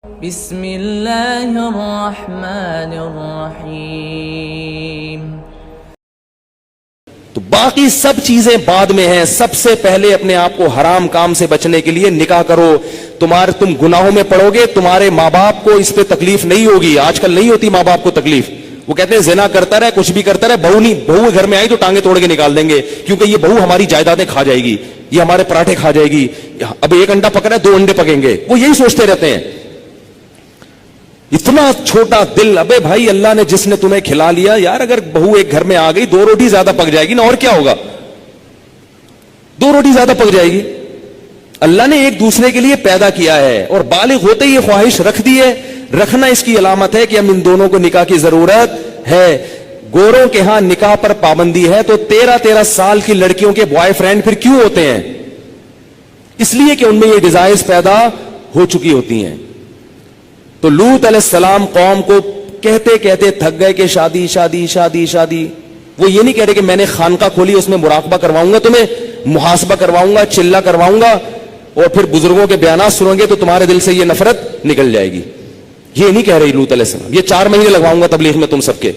بسم اللہ الرحمن الرحیم. تو باقی سب چیزیں بعد میں ہیں. سب سے پہلے اپنے آپ کو حرام کام سے بچنے کے لیے نکاح کرو. تم گناہوں میں پڑو گے, تمہارے ماں باپ کو اس پہ تکلیف نہیں ہوگی. آج کل نہیں ہوتی ماں باپ کو تکلیف. وہ کہتے ہیں زنا کرتا رہے, کچھ بھی کرتا رہے, بہو گھر میں آئی تو ٹانگیں توڑ کے نکال دیں گے, کیونکہ یہ بہو ہماری جائیدادیں کھا جائے گی, یہ ہمارے پراٹھے کھا جائے گی. اب ایک انڈا پکڑا ہے, 2 انڈے پکیں گے. وہ یہی سوچتے رہتے ہیں. اتنا چھوٹا دل. ابے بھائی, اللہ نے جس نے تمہیں کھلا لیا یار, اگر بہو ایک گھر میں آ گئی 2 روٹی زیادہ پک جائے گی نا, اور کیا ہوگا, 2 روٹی زیادہ پک جائے گی. اللہ نے ایک دوسرے کے لیے پیدا کیا ہے, اور بالغ ہوتے ہی یہ خواہش رکھ دی ہے. رکھنا اس کی علامت ہے کہ ہم ان دونوں کو نکاح کی ضرورت ہے. گوروں کے ہاں نکاح پر پابندی ہے, تو 13 سال کی لڑکیوں کے بوائے فرینڈ پھر کیوں ہوتے ہیں؟ اس لیے کہ ان میں یہ ڈیزائرز پیدا ہو چکی ہوتی ہیں. تو لوط علیہ السلام قوم کو کہتے کہتے تھک گئے کہ شادی شادی شادی شادی. وہ یہ نہیں کہہ رہے کہ میں نے خانقاہ کھولی, اس میں مراقبہ کرواؤں گا, تمہیں محاسبہ کرواؤں گا, چلہ کرواؤں گا, اور پھر بزرگوں کے بیانات سنو گے تو تمہارے دل سے یہ نفرت نکل جائے گی. یہ نہیں کہہ رہی لوط علیہ السلام. یہ 4 مہینے لگواؤں گا تبلیغ میں تم سب کے.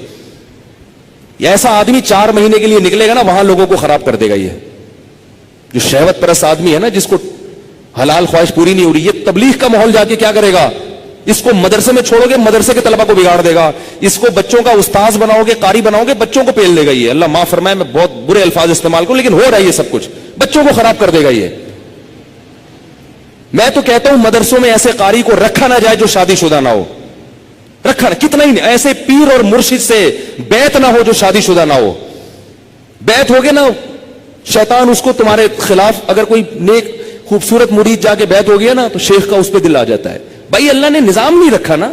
ایسا آدمی 4 مہینے کے لیے نکلے گا نا, وہاں لوگوں کو خراب کر دے گا. یہ جو شہوت پرست آدمی ہے نا, جس کو حلال خواہش پوری نہیں ہو رہی, یہ تبلیغ کا ماحول جا کے کیا کرے گا؟ اس کو مدرسے میں چھوڑو گے, مدرسے کے طلبہ کو بگاڑ دے گا. اس کو بچوں کا استاذ بناؤ گے, قاری بناؤ گے, بچوں کو پیل دے گا. یہ اللہ معاف فرمائے, میں بہت برے الفاظ استعمال کروں, لیکن ہو رہا ہے یہ سب کچھ. بچوں کو خراب کر دے گا یہ. میں تو کہتا ہوں مدرسوں میں ایسے قاری کو رکھا نہ جائے جو شادی شدہ نہ ہو. رکھا کتنا ہی ایسے پیر اور مرشد سے بیعت نہ ہو جو شادی شدہ نہ ہو. بیعت ہوگے نا, شیطان اس کو تمہارے خلاف, اگر کوئی نیک خوبصورت مرید جا کے بیعت ہو گیا نا, تو شیخ کا اس پہ دل آ جاتا ہے. بھائی اللہ نے نظام نہیں رکھا نا.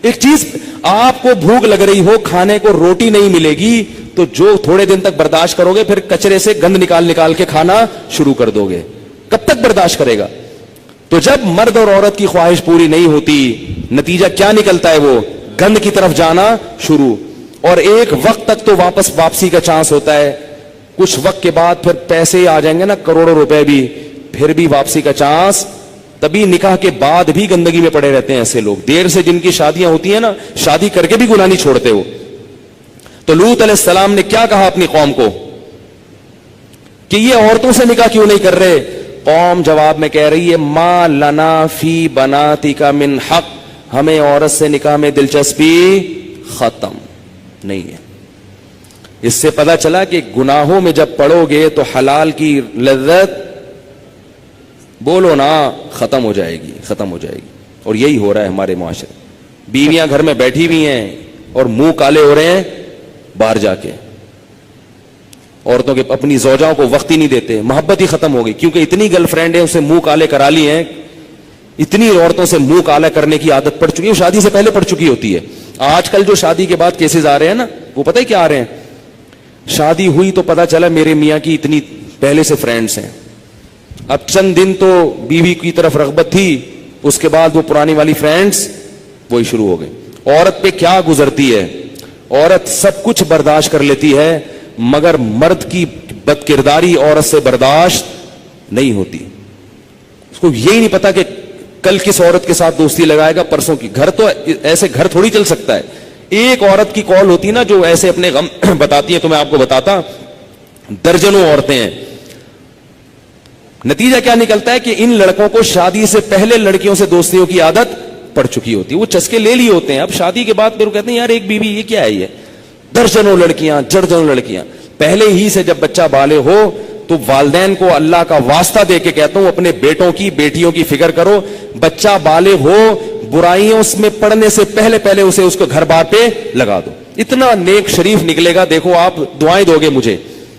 ایک چیز, آپ کو بھوک لگ رہی ہو, کھانے کو روٹی نہیں ملے گی, تو جو تھوڑے دن تک برداشت کرو گے, پھر کچرے سے گند نکال کے کھانا شروع کر دو گے. کب تک برداشت کرے گا؟ تو جب مرد اور عورت کی خواہش پوری نہیں ہوتی, نتیجہ کیا نکلتا ہے؟ وہ گند کی طرف جانا شروع. اور ایک وقت تک تو واپسی کا چانس ہوتا ہے. کچھ وقت کے بعد پھر پیسے آ جائیں گے نا, کروڑوں روپے بھی, پھر بھی واپسی کا چانس. تبھی نکاح کے بعد بھی گندگی میں پڑے رہتے ہیں ایسے لوگ. دیر سے جن کی شادیاں ہوتی ہیں نا, شادی کر کے بھی گناہ نہیں چھوڑتے ہو. تو لوط علیہ السلام نے کیا کہا اپنی قوم کو کہ یہ عورتوں سے نکاح کیوں نہیں کر رہے؟ قوم جواب میں کہہ رہی ہے, ما لنا فی بناتک من حق, ہمیں عورت سے نکاح میں دلچسپی ختم نہیں ہے. اس سے پتا چلا کہ گناہوں میں جب پڑو گے تو حلال کی لذت, بولو نا, ختم ہو جائے گی. اور یہی ہو رہا ہے ہمارے معاشرے. بیویاں گھر میں بیٹھی ہوئی ہیں اور منہ کالے ہو رہے ہیں باہر جا کے. عورتوں کے اپنی زوجاؤں کو وقت ہی نہیں دیتے, محبت ہی ختم ہو گئی, کیونکہ اتنی گرل فرینڈ ہیں اسے منہ کالے کرا لی ہیں, اتنی عورتوں سے منہ کالا کرنے کی عادت پڑ چکی ہے, شادی سے پہلے پڑ چکی ہوتی ہے. آج کل جو شادی کے بعد کیسز آ رہے ہیں نا, وہ پتہ ہے کیا آ رہے ہیں؟ شادی ہوئی تو پتا چلا میرے میاں کی اتنی پہلے سے فرینڈز ہیں, اب چند دن تو بیوی کی طرف رغبت تھی, اس کے بعد وہ پرانی والی فرینڈز وہی شروع ہو گئے. عورت پہ کیا گزرتی ہے؟ عورت سب کچھ برداشت کر لیتی ہے, مگر مرد کی بد کرداری عورت سے برداشت نہیں ہوتی. اس کو یہی نہیں پتا کہ کل کس عورت کے ساتھ دوستی لگائے گا, پرسوں کی. گھر تو ایسے گھر تھوڑی چل سکتا ہے. ایک عورت کی کال ہوتی نا جو ایسے اپنے غم بتاتی ہے, تو میں آپ کو بتاتا, درجنوں عورتیں ہیں. نتیجہ کیا نکلتا ہے کہ ان لڑکوں کو شادی سے پہلے لڑکیوں سے دوستیوں کی عادت پڑ چکی ہوتی ہے. وہ چسکے لے لیے ہوتے ہیں. اب شادی کے بعد پھر وہ کہتے ہیں یار ایک بیوی یہ کیا ہے, یہ درجنوں لڑکیاں, جرجنوں لڑکیاں. پہلے ہی سے جب بچہ بالغ ہو تو والدین کو اللہ کا واسطہ دے کے کہتا ہوں, اپنے بیٹوں کی بیٹیوں کی فکر کرو. بچہ بالغ ہو, برائیوں میں پڑنے سے پہلے اسے اس کو گھر بار پہ لگا دو. اتنا نیک شریف نکلے گا, دیکھو آپ دعائیں دو گے مجھے,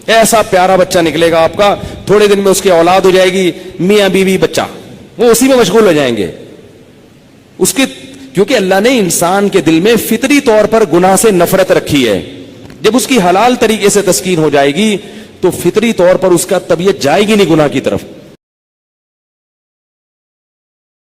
ایسا پیارا بچہ نکلے گا آپ کا. تھوڑے دن میں اس کی اولاد ہو جائے گی, میاں بیوی بچہ, وہ اسی میں مشغول ہو جائیں گے. اس کے کیونکہ اللہ نے انسان کے دل میں فطری طور پر گناہ سے نفرت رکھی ہے. جب اس کی حلال طریقے سے تسکین ہو جائے گی تو فطری طور پر اس کا طبیعت جائے گی نہیں گناہ کی طرف.